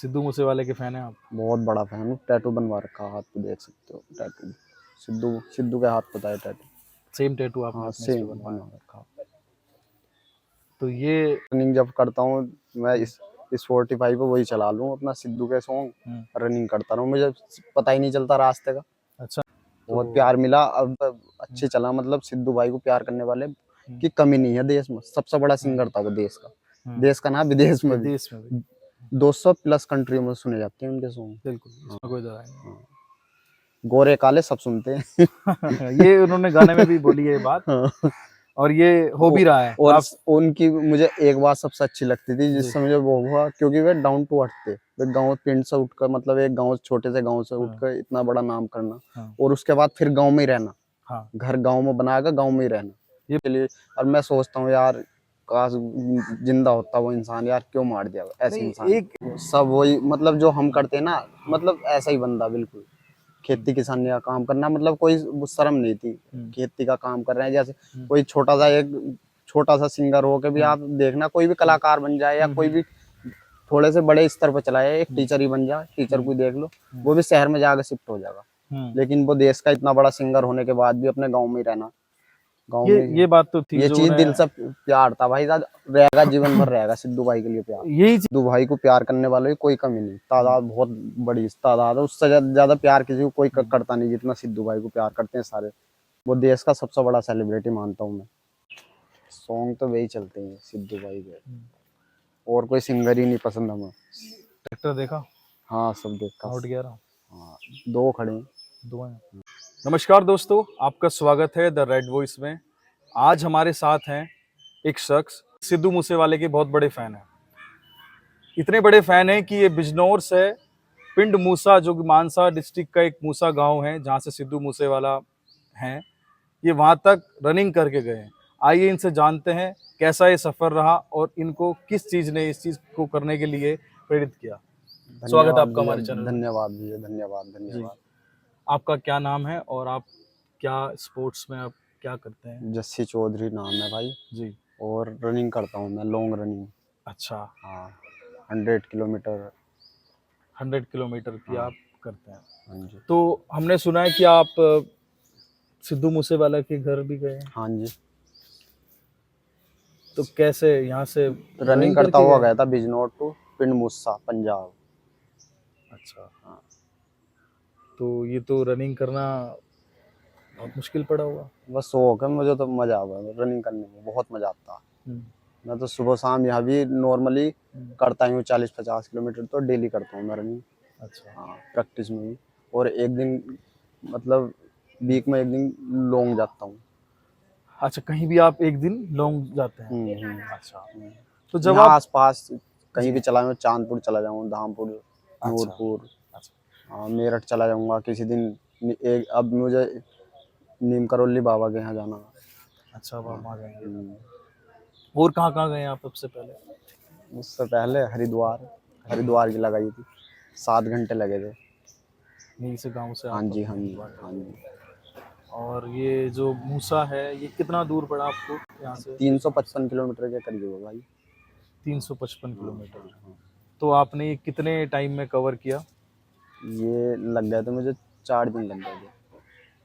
सिद्धू मूसेवाले के फैन हैं आप? बहुत बड़ा फैन हूँ। टैटू बनवा रखा है, हाथ पे देख सकते हो टैटू। सिद्धू सिद्धू के हाथ पे था टैटू। सेम टैटू आपने हाँ अपने इस पे सेम बनवाया? बनवा रखा। तो ये रनिंग जब करता हूँ मैं इस 45 पे वही चला लूँ अपना सिद्धू के सॉन्ग, हम्म, रनिंग करता रहूँ, मुझे पता ही नहीं चलता रास्ते का। अच्छा। तो बहुत प्यार मिला अब अच्छे चला, मतलब सिद्धू भाई को प्यार करने वाले हम्म, की कमी नहीं है देश में। सबसे बड़ा हम्म, सिंगर था वो देश का। हम्म, देश का ना, विदेश में भी विदेश में भी 200 प्लस कंट्री में सुने जाते हैं उनके सॉन्ग। बिल्कुल, हाँ इसमें कोई दरार नहीं हाँ, गोरे काले सब सुनते हैं। है। ये उन्होंने गाने में भी बोली है ये बात, हाँ। और ये हो भी रहा है और काफी। उनकी मुझे एक बात सबसे अच्छी लगती थी जी। जिससे मुझे वो हुआ, क्योंकि वे डाउन टू अर्थ थे। वे गांव पिंड से उठकर, मतलब एक गांव, छोटे से गांव से हाँ, उठकर इतना बड़ा नाम करना, हाँ, और उसके बाद फिर गांव में ही रहना, हाँ। घर गांव में बनाकर गांव में ही रहना ये के लिए। और मैं सोचता हूँ यार, काश जिंदा होता वो इंसान, यार क्यों मार दिया ऐसे नहीं इंसान एक को। सब वही, मतलब जो हम करते हैं ना, मतलब ऐसा ही बंदा बिल्कुल। खेती किसानी का काम करना, मतलब कोई वो शर्म नहीं थी। हम्म, खेती का काम कर रहे हैं, जैसे हम्म, कोई छोटा सा सिंगर हो के भी हम्म, आप देखना, कोई भी हम्म, कलाकार बन जाए या हम्म, कोई भी थोड़े से बड़े स्तर पर चला जाए, एक हम्म, टीचर ही बन जाए, टीचर हम्म, को ही देख लो, हम्म, वो भी शहर में जाकर शिफ्ट हो जाएगा। हम्म। लेकिन वो देश का इतना बड़ा सिंगर होने के बाद भी अपने गाँव में ही रहना, गाँव ये में ही। ये बात तो थी ये जो चीज उन्हें दिल से प्यार था भाई साहब, रहेगा जीवन भर रहेगा सिद्धू भाई के लिए प्यार। यही चीज। सिद्धू भाई को प्यार करने वालों की कोई कमी नहीं, तादाद बहुत बड़ी तादाद है, उससे ज्यादा प्यार किसी को कोई करता नहीं जितना सिद्धू भाई को प्यार करते हैं सारे। वो देश का सबसे बड़ा सेलिब्रिटी मानता हूँ मैं। सॉन्ग तो वही चलते हैं सिद्धू भाई के, और कोई सिंगर ही नहीं पसंद हमें। ट्रैक्टर देखा? हाँ सब देखा। नोट गया रहा। हाँ, दो खड़े हैं। दुआ है। नमस्कार दोस्तों, आपका स्वागत है द रेड वॉइस में। आज हमारे साथ हैं एक शख्स, सिद्धू मूसेवाले के बहुत बड़े फैन हैं। इतने बड़े फैन हैं कि ये बिजनौर से पिंड मूसा, जो कि मानसा डिस्ट्रिक्ट का एक मूसा गांव है जहां से सिद्धू मूसेवाला हैं, ये वहां तक रनिंग करके गए हैं। आइए इनसे जानते हैं कैसा ये सफर रहा और इनको किस चीज ने इस चीज को करने के लिए प्रेरित किया। स्वागत है धन्यवाद आपका भैया, हमारे चैनल में। धन्यवाद भैया, धन्यवाद जी। धन्यवाद। आपका क्या नाम है और आप क्या स्पोर्ट्स में आप क्या करते हैं? जस्सी चौधरी नाम है भाई, जी। और रनिंग करता हूँ मैं, लॉन्ग रनिंग। अच्छा। हाँ, 100 किलोमीटर। 100 किलोमीटर की हाँ आप करते हैं? हाँ जी। तो हमने सुना है कि आप सिद्धू मूसेवाला के घर भी गए हैं। हाँ जी, तो कैसे यहाँ से रनिंग रनिंग करता करके हुआ गए? गया था बिजनौर टू पिंड मूसा पंजाब। अच्छा। हाँ, तो ये तो रनिंग करना बहुत मुश्किल पड़ा होगा। बस शौक है मुझे, तो मजा आ गया रनिंग करने में, बहुत मजा आता है। हम्म, मैं तो सुबह शाम यहाँ भी नॉर्मली हम्म, करता ही हूँ, 40-50 किलोमीटर तो डेली करता हूँ मैं रनिंग। अच्छा। हाँ, प्रैक्टिस में भी। और एक दिन, मतलब वीक में एक दिन लॉन्ग जाता हूँ। अच्छा, कहीं भी आप एक दिन लॉन्ग जाते हैं? अच्छा। हम्म। तो जब यहाँ आप आसपास कहीं भी जी। चला जाऊँ, चांदपुर चला जाऊँ, धामपुर, अच्छा। नूरपुर, अच्छा। हाँ, मेरठ चला जाऊँगा किसी दिन। एक अब मुझे नीम करौली बाबा के यहाँ जाना है। अच्छा, अब आप हाँ, वहाँ जाएंगे। हम्म। और कहाँ गए आप सबसे पहले? उससे पहले हरिद्वार, हरिद्वार की लगाई थी, 7 घंटे लगे थे। यहीं से गांव से हाँ आप जी अपने हाँ जी हरिद्वार हाँ गए? जी। और ये जो मूसा है ये कितना दूर पड़ा आपको यहाँ से? 355 किलोमीटर के करीब होगा भाई। 355 हाँ किलोमीटर हाँ हाँ। तो आपने ये कितने टाइम में कवर किया? ये लग गए थे मुझे, 4 दिन लग गए थे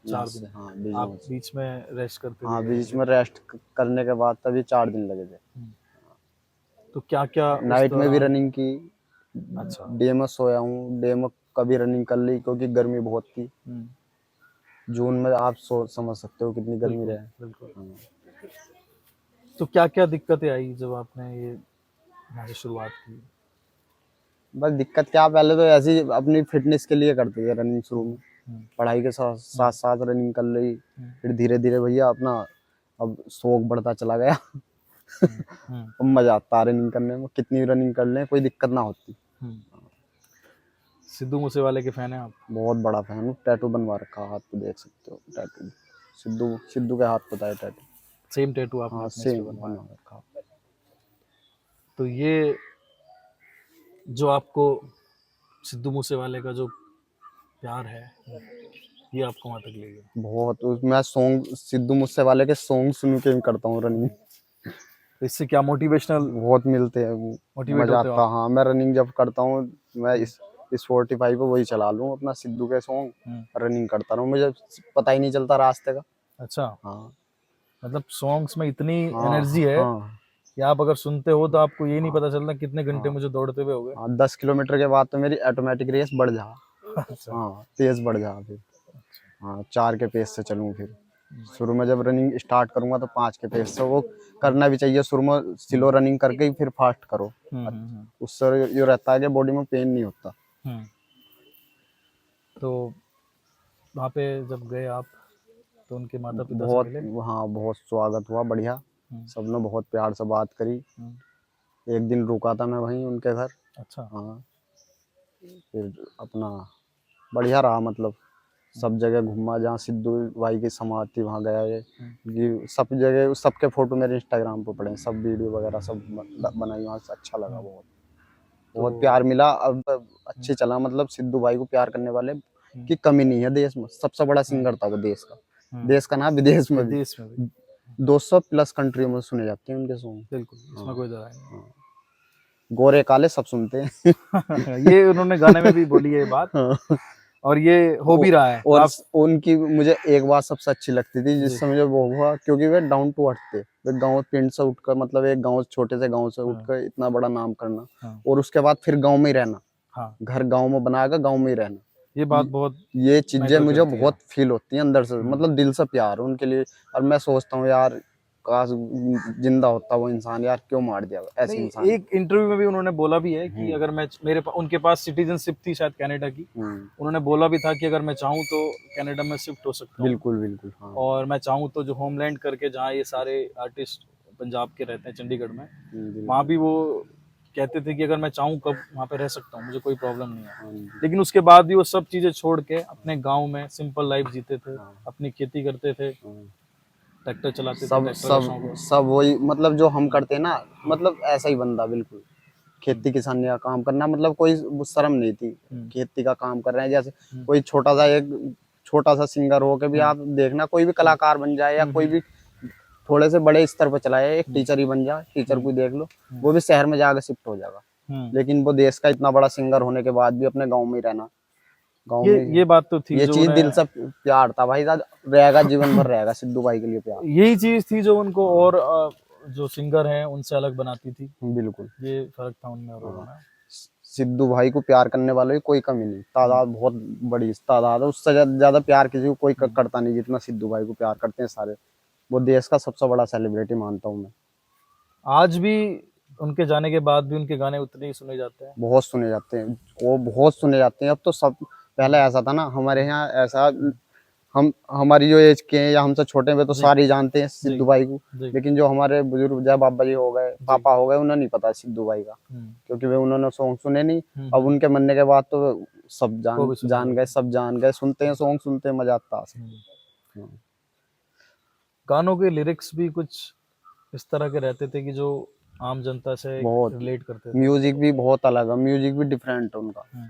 यहाँ 4 दिन? से। हाँ, आप बिजनौर से। बीच में रेस्ट करते हाँ, भी गए बीच होंगे? में रेस्ट करने के बाद तभी 4 दिन लगे थे। तो क्या क्या उस नाइट में भी दौरान? रनिंग की, अच्छा। डे में सोया हूँ, डे में कभी रनिंग कर ली क्योंकि गर्मी बहुत थी। हम्म, जून में आप समझ सकते हो कितनी गर्मी बिल्कुल रहे। बिल्कुल। हाँ। तो क्या क्या दिक्कतें आई जब आपने ये यहाँ से शुरुआत की? बस दिक्कत क्या, पहले तो ऐसे ही अपनी फिटनेस के लिए करते थे रनिंग शुरू में, हम्म, हम्म, पढ़ाई के साथ साथ हम्म, साथ रनिंग कर ली। हम्म, फिर धीरे धीरे भैया अपना अब शौक बढ़ता चला गया। हम्म, हम्म, अब मजा आता है रनिंग करने में, कितनी रनिंग कर लें कोई दिक्कत ना होती। हम्म। सिद्धू मूसेवाले के फैन हैं आप? बहुत बड़ा फैन हूँ, टैटू बनवा रखा है, हाथ पे देख सकते हो टैटू। सिद्धू सिद्धू के हाथ पे था टैटू। सेम टैटू आपने हाँ अपने इस पे सेम बनवाया? बनवा रखा। तो ये जो आपको सिद्धू मूसेवाले का जो प्यार है ये आपको वहां तक ले गया? बहुत मैं सॉन्ग सिद्धू मूसेवाले के सॉन्ग सुन के करता हूँ रनिंग। तो इससे क्या मोटिवेशनल बहुत मिलते हैं, मोटिवेट मजा होते हो आता। आप? हाँ, मैं रनिंग जब करता हूँ, मैं इस 45 पे वही चला लूँ अपना सिद्धू के सॉन्ग, रनिंग करता रहूँ, मुझे पता ही नहीं चलता रास्ते का। अच्छा, हाँ मतलब सॉन्ग्स में इतनी हाँ एनर्जी है हाँ कि आप अगर सुनते हो तो आपको ये नहीं हाँ पता चलता कितने घंटे हाँ मुझे दौड़ते हुए हो गए। हाँ। 10 किलोमीटर के बाद तो मेरी ऑटोमेटिक रेस बढ़ जा। अच्छा। हाँ, तेज बढ़ जा फिर। हाँ, 4 के पेस से चलूँ फिर। शुरू में जब रनिंग स्टार्ट करूंगा तो 5 के पेस से, वो करना भी चाहिए शुरू में, स्लो रनिंग करके ही फिर फास्ट करो। हम्म। उससे ये रहता है कि बॉडी में पेन नहीं होता। हम्म। तो वहाँ पे जब गए आप तो उनके माता पिता से बहुत, मिले? हाँ, बहुत स्वागत हुआ, बढ़िया। हम्म। सबने बहुत प्यार से बात करी। हम्म। एक दिन रुका था मैं वहीं उनके घर। अच्छा। हाँ, फिर अपना बढ़िया रहा, मतलब सब जगह घूमा, जहाँ सिद्धू भाई की समाधि थी वहाँ गया। ये सब जगह, सबके फोटो मेरे इंस्टाग्राम पे पड़े हैं, सब वीडियो वगैरह सब बनाई वहाँ से। अच्छा लगा बहुत, तो बहुत प्यार मिला। अब अच्छे चला, मतलब सिद्धू भाई को प्यार करने वाले की कमी नहीं है देश में। सबसे बड़ा सिंगर था वो देश का। देश का ना, विदेश में भी विदेश में भी 200 प्लस कंट्री में सुने जाते हैं उनके सॉन्ग। बिल्कुल, इसमें कोई दरार नहीं हाँ, गोरे काले सब सुनते हैं। है। ये उन्होंने गाने में भी बोली है ये बात, हाँ। और ये हो भी रहा है और आप। उनकी मुझे एक बात सबसे अच्छी लगती थी, जी। जिससे मुझे वो हुआ, क्योंकि वे डाउन टू अर्थ थे। वे गांव पिंड से उठकर, मतलब एक गांव, छोटे से गांव से हाँ। उठकर इतना बड़ा नाम करना, हाँ। और उसके बाद फिर गांव में ही रहना, हाँ, घर गांव में बनाकर गांव में ही रहना। ये बात बहुत ये चीजें मैटर मुझे करती है। बहुत फील होती हैं अंदर से, मतलब दिल से प्यार है उनके लिए। और मैं सोचता हूँ यार, काश जिंदा होता वो इंसान, यार क्यों मार दिया ऐसे नहीं, इंसान एक इंटरव्यू में भी उन्होंने बोला भी है कि को। अगर मैं उनके पास सिटीजनशिप थी शायद कनाडा की। उन्होंने बोला भी था कि अगर मैं चाहूँ तो कनाडा में शिफ्ट हो सकता हूँ, बिल्कुल बिल्कुल। हाँ, और मैं चाहूँ तो जो होमलैंड करके जहाँ ये सारे आर्टिस्ट पंजाब के रहते हैं चंडीगढ़ में, वहाँ बिल्कुल। भी वो कहते थे कि अगर मैं चाहूँ कब वहाँ पे रह सकता हूँ, मुझे कोई प्रॉब्लम नहीं है। हाँ जी। लेकिन उसके बाद भी वो सब चीज़ें छोड़ के अपने गाँव में सिंपल लाइफ जीते थे, अपनी खेती करते थे, हाँ। ट्रैक्टर चलाते थे, सब ट्रैक्टर का शौक सब है। सब वही, मतलब जो हम करते हैं ना, मतलब ऐसा ही बंदा बिल्कुल। खेती किसानी का काम करना, मतलब कोई वो शर्म नहीं थी। खेती का काम कर रहे हैं, जैसे कोई छोटा सा सिंगर हो के भी आप देखना, कोई भी कलाकार बन जाए, या कोई भी थोड़े से बड़े स्तर पर चला जाए, एक टीचर ही बन जाए, टीचर को देख लो, वो भी शहर में जाकर शिफ्ट हो जाएगा। लेकिन वो देश का इतना बड़ा सिंगर होने के बाद भी अपने गाँव में ही रहना, गाँव में ये बात तो थी ये जो चीज उन्हें, दिल से प्यार था भाई साहब, रहेगा जीवन भर, रहेगा सिद्धू भाई के लिए प्यार। यही चीज थी जो उनको और जो सिंगर हैं उनसे अलग बनाती थी। बिल्कुल। ये फर्क था उनमें और हाँ, उनमें। सिद्धू भाई को प्यार करने वालों की कोई कमी नहीं, तादाद बहुत बड़ी तादाद है। उससे ज्यादा प्यार किसी को कोई करता नहीं जितना सिद्धू भाई को प्यार करते हैं सारे। वो देश का सबसे बड़ा सेलिब्रिटी मानता हूँ मैं। आज भी उनके जाने के बाद भी उनके गाने उतने ही सुने जाते हैं। बहुत सुने जाते हैं, वो बहुत सुने जाते हैं अब तो सब। पहले ऐसा था ना हमारे यहाँ, ऐसा हम हमारी जो एज के हैं या हमसे छोटे हैं, वे तो जी सारे ही जानते हैं जी सिद्धू भाई को। जी लेकिन जो हमारे बुजुर्ग, जय बाबा जी हो गए, जी। पापा हो गए, उन्हें नहीं पता सिद्धू भाई का, क्योंकि वे उन्होंने सॉन्ग सुने नहीं। अब उनके मरने के बाद तो सब वो भी सुने जान गए, सब जान गए, सुनते हैं सॉन्ग, सुनते हैं, मजा आता है। हाँ। गानों के लिरिक्स भी कुछ इस तरह के रहते थे कि जो आम जनता से बहुत, रिलेट करते थे। म्यूजिक भी बहुत अलग है, म्यूजिक भी डिफरेंट है उनका। हम्म।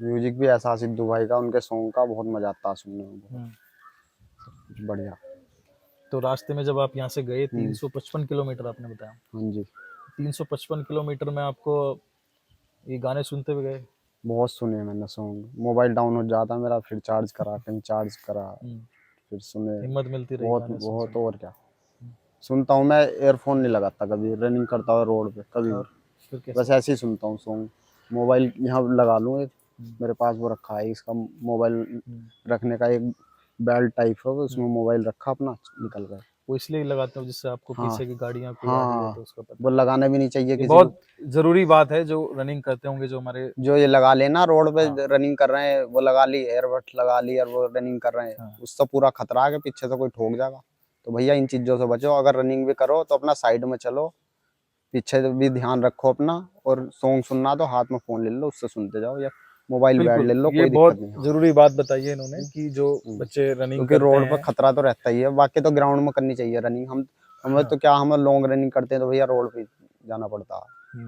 म्यूजिक भी ऐसा सिद्धू भाई का, उनके सॉन्ग का बहुत मजा आता है सुनने में, बहुत बढ़िया। तो रास्ते में जब आप यहाँ से गए, हम्म। 355 किलोमीटर आपने बताया, हाँ जी। 355 किलोमीटर में आपको ये गाने सुनते हुए गए? बहुत सुने मैंने सॉन्ग, मोबाइल डाउन हो जाता मेरा, फिर चार्ज करा, कहीं चार्ज करा, फिर सुने। हिम्मत मिलती रही बहुत गाने सुन बहुत, सुन और क्या। सुनता हूँ मैं, एयरफोन नहीं लगाता कभी रनिंग करता हुआ रोड पे कभी के। भी। और फिर बस कैसे? ऐसे ही सुनता हूँ सॉन्ग। मोबाइल यहाँ लगा लूँ एक, मेरे पास वो रखा है, इसका मोबाइल रखने का एक बेल्ट टाइप है, उसमें मोबाइल रखा अपना, निकल गए। वो इसलिए लगाते हो जिससे आपको हाँ पीछे की गाड़ियाँ कोई आ रही है हाँ, तो उसका पता वो चले। लगाना भी नहीं चाहिए ये किसी को। बहुत जरूरी बात है जो रनिंग करते होंगे, जो हमारे। जो ये लगा लेना रोड पे, हाँ रनिंग कर रहे हैं, वो लगा ली, एयरबड लगा ली, और वो रनिंग कर रहे हैं, हाँ। उससे पूरा खतरा है कि पीछे से कोई ठोक जाएगा। तो भैया इन चीजों से बचो, अगर रनिंग भी करो तो अपना साइड में चलो, पीछे भी ध्यान रखो अपना। और सॉन्ग सुनना तो हाथ में फोन ले लो, उससे सुनते जाओ, या मोबाइल बैठ बिल्कुल, ले लो, ये कोई दिक्कत बहुत नहीं। हाँ। जरूरी बात बताई है इन्होंने कि जो बच्चे रनिंग क्योंकि करते रोड पर हैं। खतरा तो रहता ही है, बाकी तो ग्राउंड में करनी चाहिए रनिंग। हमें हाँ। तो क्या, हम लॉन्ग रनिंग करते हैं तो भैया रोड पे जाना पड़ता है।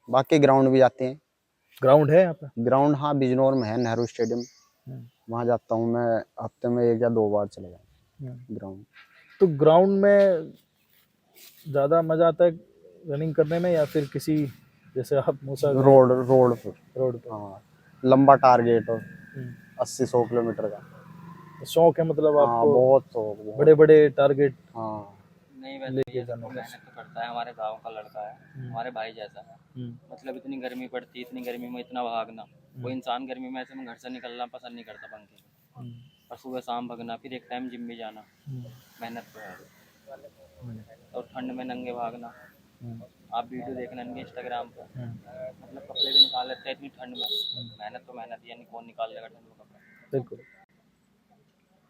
बाकी ग्राउंड भी जाते हैं। ग्राउंड है यहाँ पे? ग्राउंड, हाँ, बिजनौर में है नेहरू स्टेडियम, हम्म। वहाँ जाता हूँ मैं, हफ्ते में 1 या 2 बार चले जाऊँ हम्म। ग्राउंड। तो ग्राउंड में ज़्यादा मज़ा आता है रनिंग करने में या फिर किसी जैसे आप मूसा गए रोड रोड पर। रोड पे? हाँ, लंबा टारगेट हो, हम्म, 80-100 किलोमीटर का। तो शौक है मतलब हाँ, आपको बहुत शौक, बहुत। बड़े बड़े टारगेट हाँ, नहीं वैसे लेके ये जाने देखो का। मेहनत तो करता है, हमारे गांव का लड़का है, हमारे भाई जैसा है। मतलब इतनी गर्मी पड़ती है, इतनी गर्मी में इतना भागना, कोई इंसान गर्मी में ऐसे में घर से निकलना पसंद नहीं करता पंखे में, और सुबह शाम भगना, फिर एक टाइम जिम भी जाना, मेहनत तो है। और ठंड में नंगे भागना, आप वीडियो देखना इनके इंस्टाग्राम पर, मतलब कपड़े भी निकाल लेते हैं इतनी ठंड में। मेहनत तो मेहनत, यानी कौन निकाल लेगा ठंड में कपड़े। बिल्कुल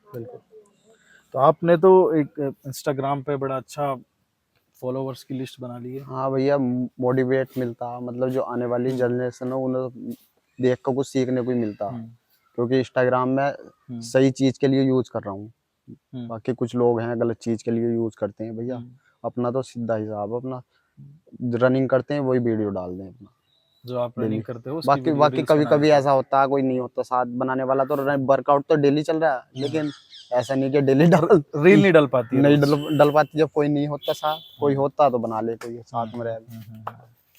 बिल्कुल। तो आपने तो एक इंस्टाग्राम पे बड़ा अच्छा फॉलोवर्स की लिस्ट बना ली है। हाँ भैया, मोटिवेट मिलता, मतलब जो आने वाली जनरेशन है उन्हें देख कर कुछ सीखने को ही मिलता, क्योंकि इंस्टाग्राम में सही चीज के लिए यूज कर रहा हूँ। बाकी कुछ लोग हैं गलत चीज के लिए यूज करते हैं भैया। अपना तो सीधा हिसाब है, अपना रनिंग करते हैं वही वीडियो डाल दें अपना जो आप डेली। रनिंग करते हो उसकी बाकी वीडियो बाकी रील्स कभी बना कभी देते ऐसा होता है कोई नहीं होता साथ बनाने वाला, तो वर्कआउट तो डेली चल रहा है, लेकिन ऐसा नहीं कि डेली डाल हो। रील नहीं डल पाती है नहीं रोज। डल पाती। जब कोई नहीं होता साथ, कोई होता तो बना ले, कोई साथ में रहे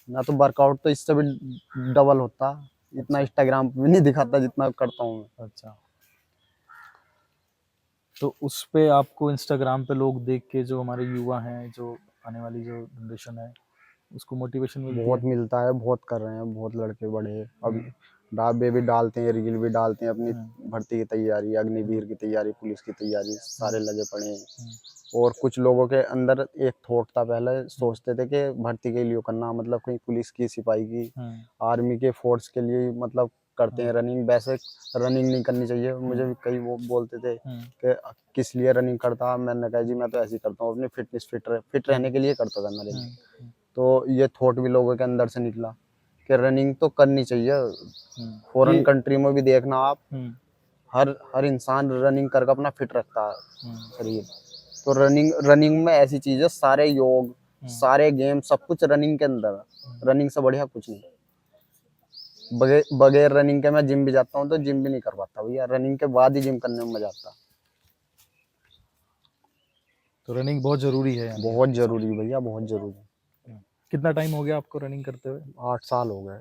ना, तो वर्कआउट तो इससे भी डबल होता। इतना इंस्टाग्राम पे भी नहीं दिखाता जितना करता हूँ मैं। अच्छा, तो उस पे आपको इंस्टाग्राम पे लोग देख के जो हमारे युवा हैं, जो आने वाली जो जनरेशन है, उसको मोटिवेशन मिलती बहुत है। मिलता है, बहुत कर रहे हैं, बहुत लड़के बड़े अब वे भी डालते हैं, रील भी डालते हैं अपनी भर्ती की तैयारी, अग्निवीर की तैयारी, पुलिस की तैयारी, सारे लगे पड़े हैं। और कुछ लोगों के अंदर एक थॉट था, पहले सोचते थे कि भर्ती के लिए करना, मतलब कहीं पुलिस की, सिपाही की, आर्मी के फोर्स के लिए मतलब करते हैं रनिंग। वैसे रनिंग नहीं करनी चाहिए। मुझे भी कई वो बोलते थे कि किस लिए रनिंग करता, मैंने कहा जी मैं तो ऐसे ही करता हूँ, अपनी फिटनेस फिट रहने के लिए करता था मैं रनिंग। तो ये थॉट भी लोगों के अंदर से निकला कि रनिंग तो करनी चाहिए। फॉरेन कंट्री में भी देखना आप, हर हर इंसान रनिंग करके अपना फिट रखता है शरीर। तो रनिंग रनिंग में ऐसी चीज है, सारे योग, सारे गेम, सब कुछ रनिंग के अंदर है। रनिंग से बढ़िया कुछ नहीं। बगैर रनिंग के मैं जिम भी जाता हूँ तो जिम भी नहीं कर पाता भैया, रनिंग के बाद ही जिम करने में मजा आता। तो रनिंग बहुत जरूरी है यानी। बहुत जरूरी भैया, बहुत जरूरी। कितना टाइम हो गया आपको रनिंग करते हुए? 8 साल हो गए।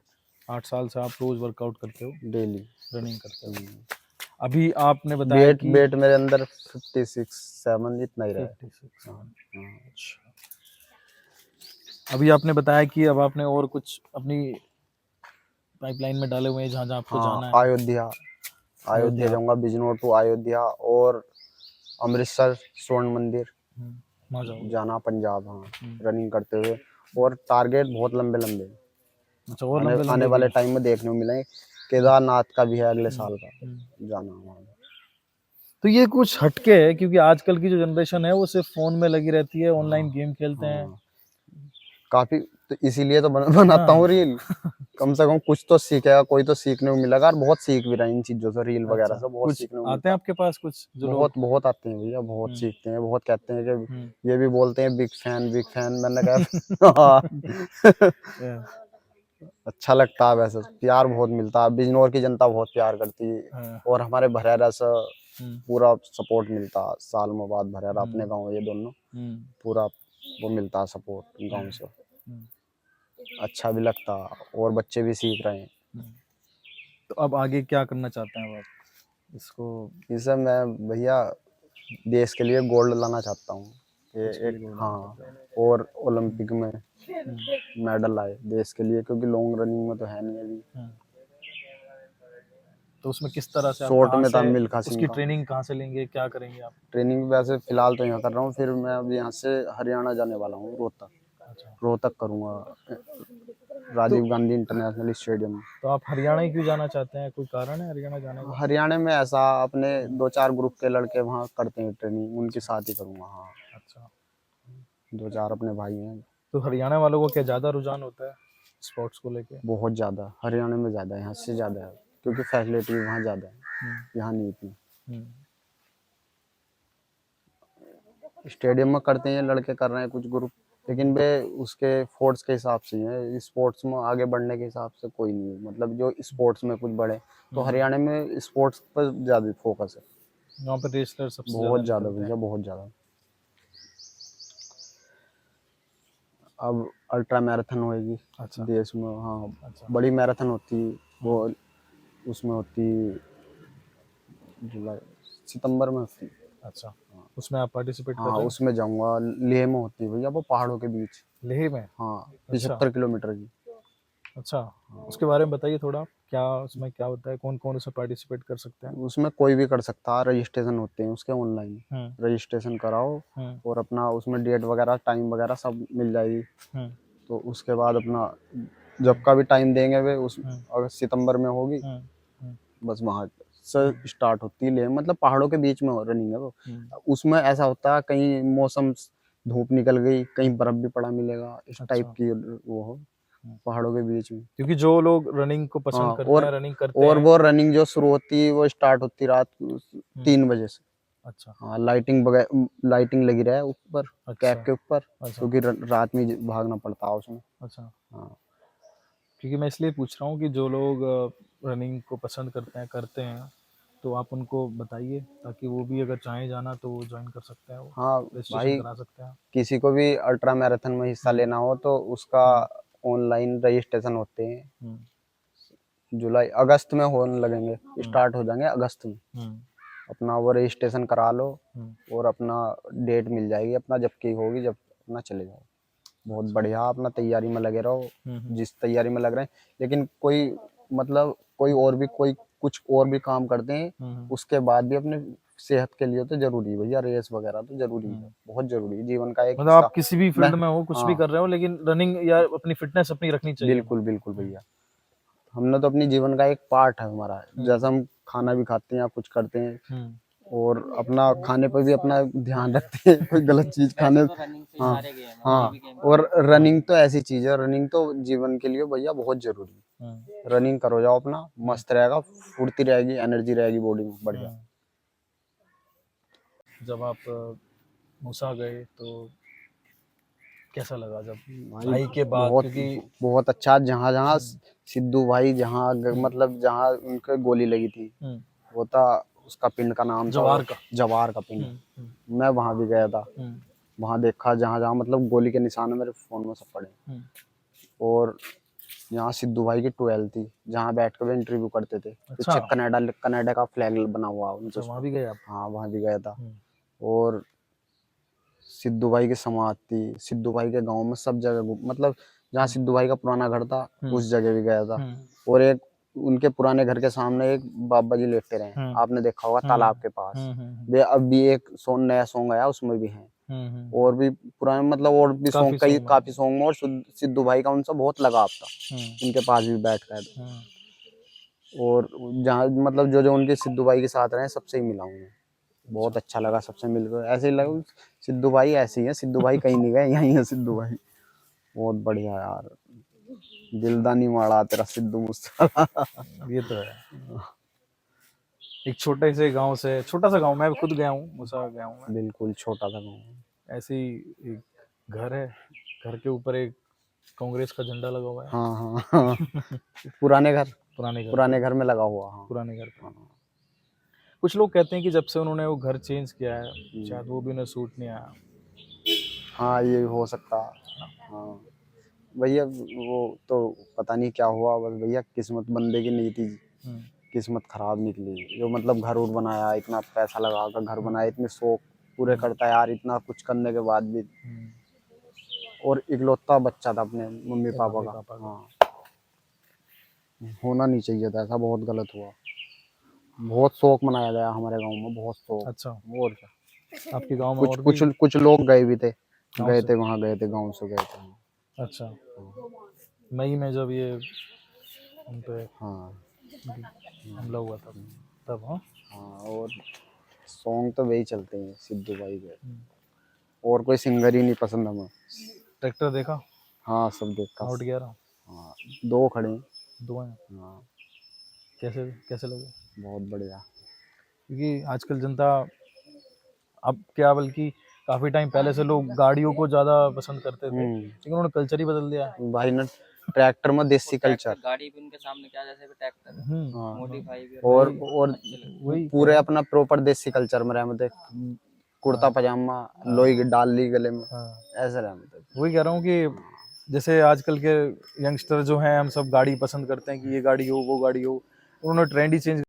8 साल से आप रोज वर्कआउट करते हो, डेली रनिंग करते हो। अभी आपने बताया वेट कि वेट मेरे अंदर 56-7 इतना ही रहा है। 56। हाँ। अच्छा, अभी आपने बताया कि अब आपने और कुछ अपनी पाइपलाइन में डाले हुए हैं जहाँ जहाँ आपको हाँ, जाना है। अयोध्या अयोध्या। जाऊंगा, बिजनौर टू अयोध्या, और अमृतसर स्वर्ण मंदिर वहाँ जाओगे? जाना, पंजाब। हाँ, रनिंग करते हुए। और टारगेट बहुत लंबे लंबे अच्छा, और आने लंबे आने लंबे भी वाले हैं। टाइम में देखने को मिलेंगे। केदारनाथ का भी है अगले साल का, जाना वहाँ। तो ये कुछ हटके है क्योंकि आजकल की जो जनरेशन है वो सिर्फ फोन में लगी रहती है, ऑनलाइन गेम खेलते हैं। हाँ, काफी, तो इसीलिए तो बनाता हाँ। हूँ रील। कम से कम कुछ तो सीखेगा, कोई तो सीखने को मिलेगा, और बहुत सीख भी रहे हैं इन चीजों से, रील वगैरह अच्छा, से बहुत कुछ सीखने को आते हैं मिलता। आपके पास कुछ जो लोग? बहुत बहुत आते हैं भैया, बहुत सीखते हैं, बहुत कहते हैं कि ये भी बोलते हैं बिग फैन बिग फैन। मैंने कहा अच्छा लगता है, वैसे प्यार बहुत मिलता है, बिजनौर की जनता बहुत प्यार करती है, और हमारे भरेरा से पूरा सपोर्ट मिलता है। साल में बाद भरेरा अपने गांव, ये दोनों पूरा वो मिलता है सपोर्ट गांव से। अच्छा भी लगता, और बच्चे भी सीख रहे हैं। तो अब आगे क्या करना चाहते हैं आप इसको? इसे मैं भैया देश के लिए गोल्ड लाना चाहता हूँ। ये एक, हाँ, और ओलंपिक में मेडल आए देश के लिए, क्योंकि लॉन्ग रनिंग में तो है नहीं अभी। तो उसमें किस तरह से आप शॉर्ट कहाँ में था से मिल्खा सिंह उसकी का। ट्रेनिंग कहाँ से लेंगे, क्या करेंगे आप? ट्रेनिंग वैसे फिलहाल तो यहाँ कर रहा हूँ, फिर मैं अब यहाँ से हरियाणा जाने वाला हूँ, रोहतक। अच्छा, रोहतक करूँगा, राजीव गांधी इंटरनेशनल स्टेडियम। तो आप हरियाणा ही क्यों जाना चाहते हैं? कोई कारण है हरियाणा जाने का? हरियाणा में ऐसा अपने 2-4 ग्रुप के लड़के वहाँ करते हैं ट्रेनिंग, उनके साथ ही करूँगा। हाँ, अच्छा, 2-4 अपने भाई हैं। तो हरियाणा वालों को क्या ज़्यादा रुझान होता है स्पोर्ट्स को लेके? बहुत ज़्यादा, हरियाणा में ज़्यादा है, यहाँ से ज़्यादा है, क्योंकि फैसिलिटी वहाँ ज़्यादा है, यहाँ नहीं इतनी। स्टेडियम में करते हैं लड़के, कर रहे हैं कुछ ग्रुप, लेकिन वे उसके फोर्स के हिसाब से ही है। स्पोर्ट्स में आगे बढ़ने के हिसाब से कोई नहीं है, मतलब जो स्पोर्ट्स में कुछ बढ़े। तो हरियाणा में स्पोर्ट्स पर ज़्यादा फोकस है, वहाँ पे रेसलर सबसे ज़्यादा बहुत ज़्यादा निकलते हैं। भैया, बहुत ज़्यादा। अब अल्ट्रा मैराथन होएगी अच्छा देश में। हाँ, अच्छा बड़ी मैराथन होती है वो, उसमें होती जुलाई सितंबर में होती। अच्छा, उसमें आप पार्टिसिपेट कर हाँ, रहे हैं? उसमें जाऊंगा। लेह में होती है भैया, वो पहाड़ों के बीच। लेह में? हाँ, अच्छा 75 किलोमीटर की। अच्छा, उसके बारे में बताइए थोड़ा, क्या उसमें क्या होता है, कौन कौन उसमें पार्टिसिपेट कर सकते हैं? उसमें कोई भी कर सकता है, रजिस्ट्रेशन होते हैं उसके ऑनलाइन। हम्म रजिस्ट्रेशन कराओ हम्म और अपना उसमें डेट वगैरह टाइम वगैरह सब मिल जाएगी। हम्म तो उसके बाद अपना जब का भी टाइम देंगे वे उस, हम्म अगर सितंबर में होगी हम्म हम्म बस वहाँ से स्टार्ट होती है। ले मतलब पहाड़ों के बीच में रनिंग है वो। हम्म, उसमें ऐसा होता है कहीं मौसम धूप निकल गई, कहीं बर्फ भी पड़ा मिलेगा, इस टाइप अच्छा। की वो हो हम्म। पहाड़ों के बीच में। क्योंकि जो लोग रनिंग को हाँ, पसंद करते हैं, रनिंग करते और हैं। वो रनिंग जो शुरू होती है वो स्टार्ट होती है रात को हम्म, 3 बजे से। अच्छा हाँ, लाइटिंग लगी रहे ऊपर कैप अच्छा के ऊपर, अच्छा क्योंकि रात में भागना पड़ता है उसमें। अच्छा। हाँ क्योंकि मैं इसलिए पूछ रहा हूँ कि जो लोग रनिंग को पसंद करते हैं, तो आप उनको बताइए ताकि वो भी अगर चाहें जाना तो वो ज्वाइन कर सकते हैं, वो हाँ रजिस्ट्रेशन भाई, करा सकते हैं। किसी को भी अल्ट्रा मैराथन में हिस्सा हम्म लेना हो तो उसका हम्म ऑनलाइन रजिस्ट्रेशन होते हैं। हम्म जुलाई अगस्त में होने लगेंगे, हम्म स्टार्ट हो जाएंगे अगस्त में। हम्म अपना वो रजिस्ट्रेशन करा लो हम्म, और अपना डेट मिल जाएगी अपना, जब की होगी जब अपना चले जाओ। बहुत बढ़िया, अपना तैयारी में लगे रहो हम्म जिस तैयारी में लग रहे हैं। लेकिन कोई मतलब कोई कुछ और भी काम करते हैं हम्म उसके बाद भी अपने सेहत के लिए तो जरूरी है भैया, रेस वगैरह तो जरूरी है, हम्म। बहुत जरूरी है जीवन का एक मतलब हिस्सा। आप किसी भी मैं फील्ड में हो, कुछ भी हाँ, कर रहे हो, लेकिन रनिंग या अपनी फिटनेस अपनी रखनी चाहिए हमें। बिल्कुल बिल्कुल भैया, हमने तो अपनी जीवन का एक पार्ट है हमारा। जैसा हम खाना भी खाते हैं या कुछ करते हैं हम्म और अपना खाने पर भी अपना ध्यान रखते हैं, कोई गलत चीज खाने। वैसे तो रनिंग से ही हाँ सारे गेम है, कोई हाँ, भी गेम और खेलो। रनिंग तो ऐसी चीज है, रनिंग तो जीवन के लिए भैया बहुत जरूरी हम्म है। रनिंग करो जाओ अपना, मस्त रहेगा, फुर्ती रहेगी, एनर्जी रहेगी बॉडी में बढ़िया। हम्म। जब आप मूसा गए तो कैसा लगा जब भाई भाई के बाद, बहुत क्योंकि बहुत अच्छा। जहाँ जहाँ हम्म सिद्धू भाई जहाँ मतलब जहाँ उनके गोली लगी थी, हम्म, वो था उसका पिंड का नाम था वो जवार का। जवार का पिंड। हम्म मैं वहां भी गया था, हम्म वहां देखा जहाँ जहाँ मतलब गोली के निशान मेरे फोन में सब पड़े। हम्म, और यहाँ सिद्धू भाई की 12 थी जहाँ बैठ कर इंटरव्यू करते थे, अच्छा पीछे कनाडा कनाडा का फ्लैग बना हुआ है उनके अच्छा, उस वहाँ पर। भी गए आप? हाँ, वहां भी गया था। हम्म और सिद्धू भाई की समाधि थी, सिद्धू भाई के गांव में सब जगह मतलब जहाँ सिद्धू भाई का पुराना घर था हम्म उस जगह भी गया था। हम्म और एक उनके पुराने घर के सामने एक बाबा जी लेटे रहे हैं, हम्म आपने देखा होगा हम्म तालाब के पास। हम्म वे अब भी एक नया सॉन्ग आया उसमें भी हैं। और भी पुराने मतलब और भी सॉन्ग, काफी कई सॉन्ग में। काफी सॉन्ग में। और सिद्धू भाई का उनसे बहुत लगाव था, हम्म उनके पास भी बैठ कर। हम्म और जहाँ मतलब जो जो उनके सिद्धू भाई के साथ रहे सबसे ही मिला हूँ मैं। बहुत अच्छा लगा सबसे मिलकर, ऐसे ही लगा सिद्धू भाई ऐसे ही है, सिद्धू भाई कहीं नहीं गए, यहीं है सिद्धू भाई। बहुत बढ़िया यार, दिलदानी माड़ा तेरा सिद्धू मूसा। ये तो है। एक छोटे से गांव से, छोटा सा गांव, मैं खुद गया हूँ, मूसा गया हूँ मैं। बिल्कुल छोटा था गाँव। ऐसे ही एक घर है, घर के ऊपर एक कांग्रेस का झंडा लगा हुआ है। हाँ हाँ हाँ, पुराने घर, पुराने घर पे, पुराने घर में लगा हुआ। हाँ पुराने घर पे। हाँ। कुछ लोग कहते हैं कि जब से उन्होंने वो घर चेंज किया है, हम्म। शायद वो भी उन्हें सूट नहीं आया। हाँ, ये हो सकता है। हाँ भैया, वो तो पता नहीं क्या हुआ, बस भैया किस्मत बंदे की नहीं थी, हम्म किस्मत खराब निकली। जो मतलब घर उर बनाया, इतना पैसा लगा कर घर बनाया, इतने शौक पूरे करता है यार, इतना कुछ करने के बाद भी। हम्म, और इकलौता बच्चा था अपने मम्मी पापा मम्मी का। पापा का। हाँ, होना नहीं चाहिए था ऐसा, बहुत गलत हुआ। बहुत शौक मनाया गया हमारे गांव में, बहुत शौक। अच्छा, और क्या, आपके गांव में कुछ और भी कुछ कुछ लोग गए भी थे, गांव से? वहाँ गए थे, गांव से गए थे। अच्छा, मई में जब ये उन पे हाँ हमला हुआ था, तब? हाँ हाँ। और सॉन्ग तो वही चलते हैं सिद्धू भाई के, हम्म। और कोई सिंगर ही नहीं पसंद हमें। ट्रैक्टर देखा? हाँ, सब देखा। नोट 11? हाँ, 2 खड़े हैं। दो हैं? हाँ, कैसे कैसे लगे? बहुत बढ़िया। क्योंकि आजकल जनता, अब क्या बल्कि काफी टाइम पहले से लोग गाड़ियों को ज्यादा पसंद करते थे, लेकिन उन्होंने कल्चर ही बदल दिया है। भाई ने ट्रैक्टर में देसी ट्रैक्टर कल्चर। गाड़ी भी उनके सामने क्या, जैसे भी ट्रैक्टर है हाँ, मॉडिफाई भी, और वही और अच्छे लगते वही कह पूरे रहा हूँ। अपना प्रॉपर देसी कल्चर में रहते, कुर्ता पजामा, लोई डाल ली गले में, हाँ, ऐसे रहते। वही कह रहा हूँ कि जैसे आजकल के यंगस्टर जो हैं हम सब गाड़ी पसंद करते हैं कि ये गाड़ी हो वो गाड़ी हो, उन्होंने ट्रेंड ही चेंज